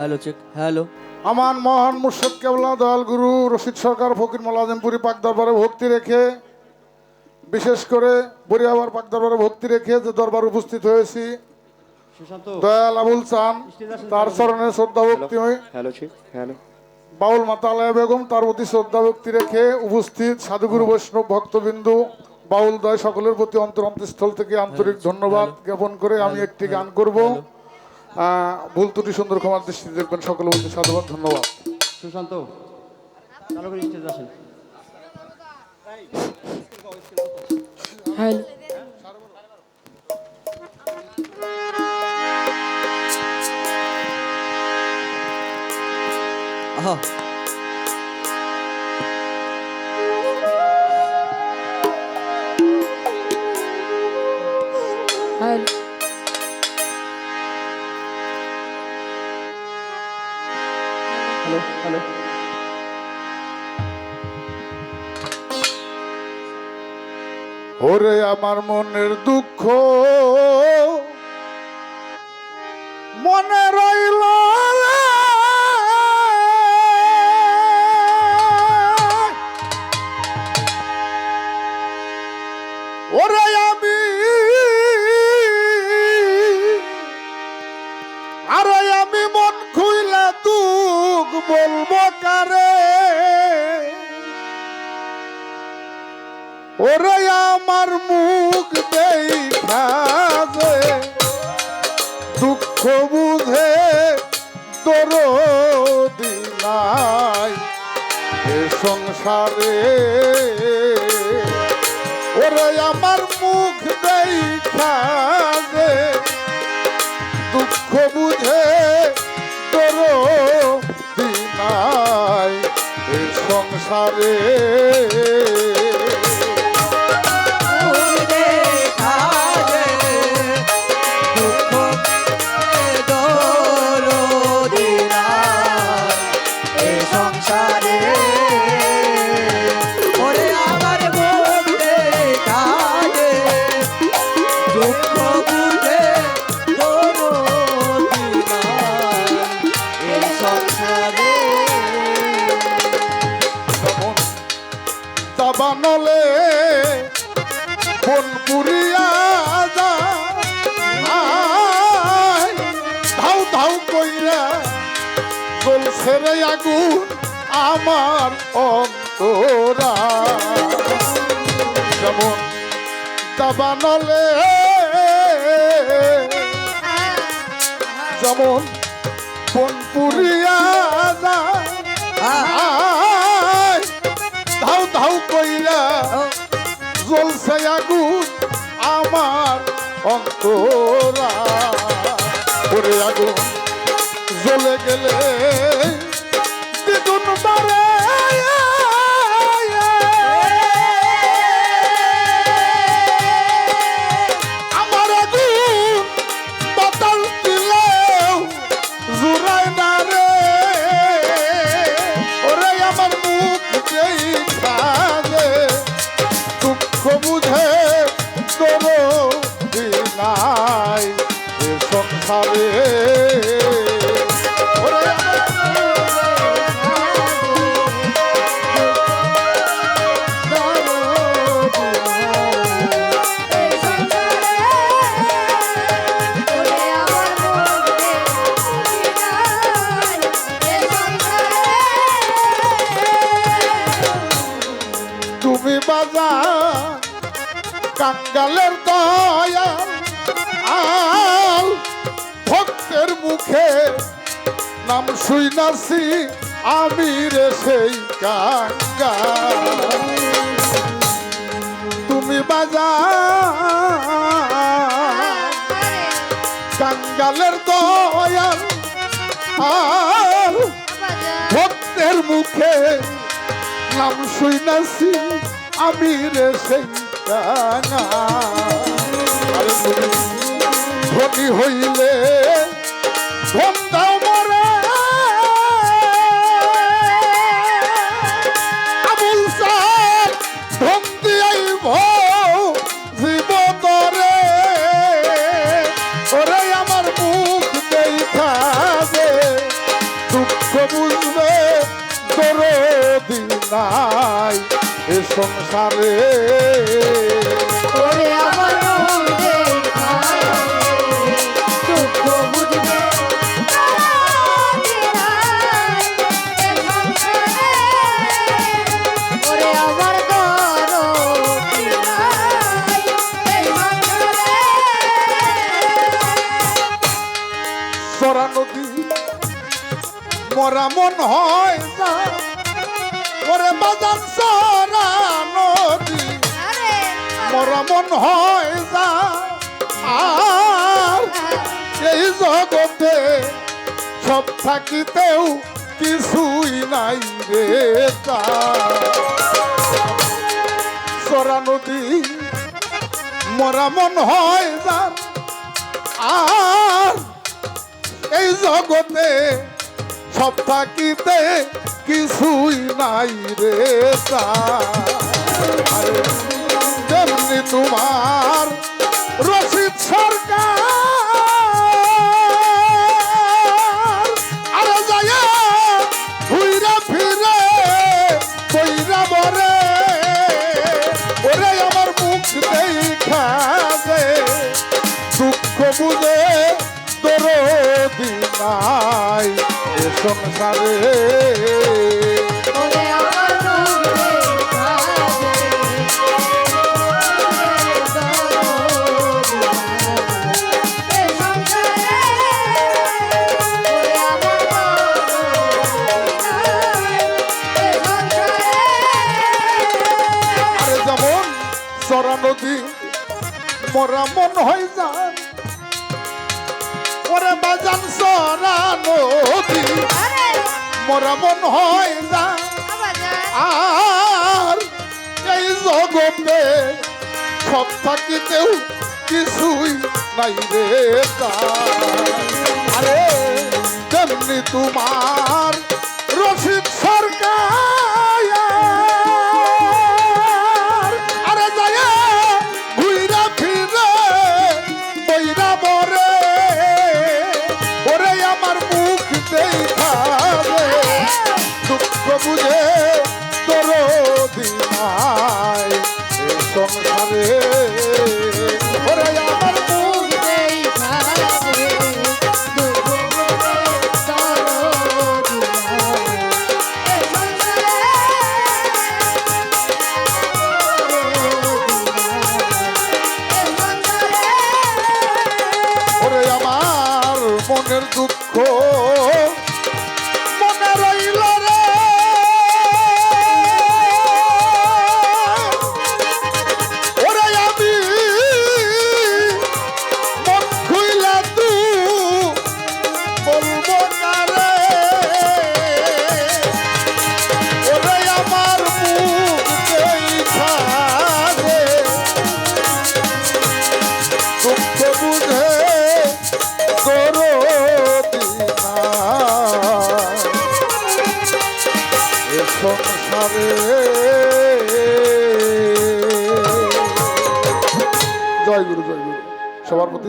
Hello check hello. আমার মহান মুর্শিদ কেবলা দয়াল গুরু রশিদ সরকার ফকির মোলাজমপুরি পাক দরবারে ভক্তি রেখে, বিশেষ করে বরিয়াবার পাক দরবারে ভক্তি রেখে যে দরবার উপস্থিত হয়েছি, দয়াল আবুল চান তার চরণে শ্রদ্ধা ভক্তি হ্যালো বাউল মাতা আলায়া বেগম তার প্রতি শ্রদ্ধা ভক্তি রেখে উপস্থিত সাধুগুরু বৈষ্ণব ভক্তবিন্দু বাউল দয় সকলের প্রতি অন্তরস্থল থেকে আন্তরিক ধন্যবাদ জ্ঞাপন করে আমি একটি গান করব। ভুল ত্রুটি সুন্দর ক্ষমার দৃষ্টিতে দেখবেন। সকলের প্রতি সাধুবাদ, ধন্যবাদ। সুশান্ত চালু করে স্টেজ আসেন। হ্যালো। আহা হ্যালো। হ্যালো ওরে আমার মনের দুঃখ মনে রইল রে। ওরে আমি আরে আমি মন খুইলা দুঃখ বলবো কারে। ওরে আমার মুখ দেখা যে দুঃখ বুঝে দরদি নাই এ সংসারে। ওরে আমার মুখ দেখা যে দুঃখ বুঝে দরদি নাই এ সংসারে। বানলে বন পুরিয়া যায় ধাউ ধাউ কইরা জ্বলছে রে আগুন আমার অন্তরা। যেমন দাবানলে যেমন বন পুরিয়া যায় ধাউ ধাউ কইরা জ্বলছে আগুন আমার অন্তরা। ওরে আগুন জ্বলে গেলে দ্বিগুণ বাড়ে আমার আগুন বাতাল দিলেও জুড়ায় না রে। ওরে আমার মুখ যেই খালে দুঃখ বুঝে দরদি নাই এ সংসারে। ওরে তুমি বাজার কাঙ্গালের দয়া আল ভক্তের মুখে নাম শুইনাছি আমি রে সেই কাঙ্গাল। তুমি বাজার কাঙ্গালের দয়া আর ভক্তের মুখে নাম শুইনাছি আমি রে সেই কাঙ্গাল। ধনী হইলে ধন দাও মরে আবুল সাহেব ধন দিয়াই জীব তরে। ওরে আমার মুখ দেখা যে নাই এ সংসারে। ওরে আমার মনে খায় দুঃখ বুঝবে ওরে আমার সরা নদী মরা মন হয় না, ওরে বাজান সরা নদী মরা মন হয় না। আর এই জগতে সব থাকিতেও কিছুই নাই রে সরা নদী মরা মন হয় না। আর এই জগতে সব থাকিতে কিছুই নাই রে আরে যেমনি তোমার রশিদ সরকার আরে যায় ঘুইরা ফিরে কইরা বরে ওরে আমার মুখ দেখা দে দুঃখ বুঝে দরদি নাই এ সংসারে। ওরে আমার মনে আরে যেমন সরা নদী মরা মন হয়ে যান ওরে বাজান সরা নদী মরা মন হয় না। আর এই জগতে সব থাকিতেও কিছুই নাই রে আরে তেমনি তোমার রশিদ সরকার আরে যায় ঘুইরা ফিরে বইরা বরে ওরে আমার মুখ দেখা দে দুঃখ বুঝে দরদি নাই এ সংসারে। ওরে আমার মুখ ওরে আমার মনের দুঃখ মনে রইল রে ওরে আমি মন খুইলা তু বলবো না রে ওরে আমার মুখ দেখা দে দুঃখ বুঝে দরদি নাই এ সংসারে। জয় গুরু সবার প্রতি